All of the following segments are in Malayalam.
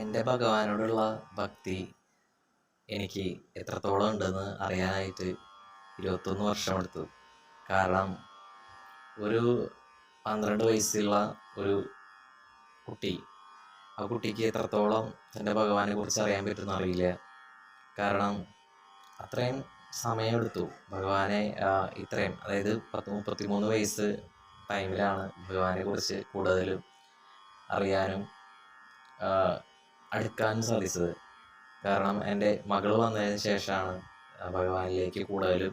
എൻ്റെ ഭഗവാനോടുള്ള ഭക്തി എനിക്ക് എത്രത്തോളം ഉണ്ടെന്ന് അറിയാനായിട്ട് 21 വർഷമെടുത്തു. കാരണം ഒരു 12 വയസ്സുള്ള ഒരു കുട്ടി, ആ കുട്ടിക്ക് എത്രത്തോളം തൻ്റെ ഭഗവാനെ കുറിച്ച് അറിയാൻ പറ്റുമെന്ന് അറിയില്ല. കാരണം അത്രയും സമയമെടുത്തു ഭഗവാനെ ഇത്രയും, അതായത് 33 വയസ്സ് ടൈമിലാണ് ഭഗവാനെ കുറിച്ച് കൂടുതലും അറിയാനും അടുക്കാനും സാധിച്ചത്. കാരണം എൻ്റെ മകൾ വന്നതിന് ശേഷമാണ് ഭഗവാനിലേക്ക് കൂടുതലും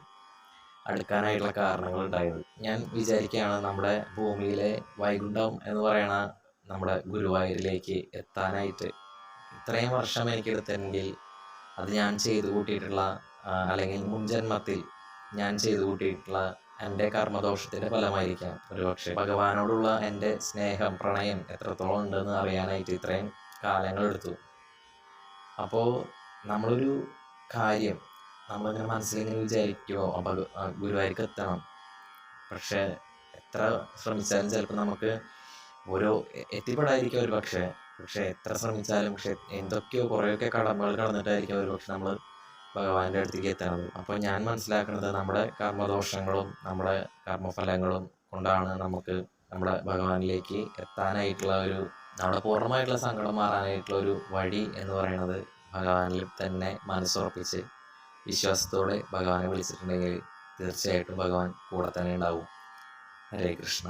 അടുക്കാനായിട്ടുള്ള കാരണങ്ങൾ ഉണ്ടായത്. ഞാൻ വിചാരിക്കുകയാണ്, നമ്മുടെ ഭൂമിയിലെ വൈകുണ്ഠം എന്ന് പറയുന്ന നമ്മുടെ ഗുരുവായൂരിലേക്ക് എത്താനായിട്ട് ഇത്രയും വർഷം എനിക്കെടുത്തെങ്കിൽ അത് ഞാൻ ചെയ്തു കൂട്ടിയിട്ടുള്ള അല്ലെങ്കിൽ മുൻജന്മത്തിൽ ഞാൻ ചെയ്തു കൂട്ടിയിട്ടുള്ള എൻ്റെ കർമ്മദോഷത്തിൻ്റെ ഫലമായിരിക്കാം ഒരുപക്ഷെ. ഭഗവാനോടുള്ള എൻ്റെ സ്നേഹം, പ്രണയം എത്രത്തോളം ഉണ്ടെന്ന് അറിയാനായിട്ട് ഇത്രയും കാലങ്ങളെടുത്തു. അപ്പോൾ നമ്മളൊരു കാര്യം നമ്മളിങ്ങനെ മനസ്സിലിങ്ങനെ വിചാരിക്കുമോ, ഗുരുവായൂർക്ക് എത്തണം, പക്ഷെ എത്ര ശ്രമിച്ചാലും ചിലപ്പോൾ നമുക്ക് എത്തിപ്പെടാതിരിക്കും ഒരു പക്ഷേ എത്ര ശ്രമിച്ചാലും എന്തൊക്കെയോ കുറേയൊക്കെ കടമ്പകൾ കടന്നിട്ടായിരിക്കും ഒരു പക്ഷെ നമ്മൾ ഭഗവാന്റെ അടുത്തേക്ക് എത്തണത്. അപ്പോൾ ഞാൻ മനസ്സിലാക്കുന്നത്, നമ്മുടെ കർമ്മദോഷങ്ങളും നമ്മുടെ കർമ്മഫലങ്ങളും കൊണ്ടാണ് നമുക്ക് നമ്മുടെ ഭഗവാനിലേക്ക് എത്താനായിട്ടുള്ള നമ്മുടെ പൂർണ്ണമായിട്ടുള്ള സങ്കടം മാറാനായിട്ടുള്ള ഒരു വഴി എന്ന് പറയുന്നത് ഭഗവാനിൽ തന്നെ മനസ്സുറപ്പിച്ച് വിശ്വാസത്തോടെ ഭഗവാനെ വിളിച്ചിട്ടുണ്ടെങ്കിൽ തീർച്ചയായിട്ടും ഭഗവാൻ കൂടെ തന്നെ ഉണ്ടാവും. ഹരേ കൃഷ്ണ.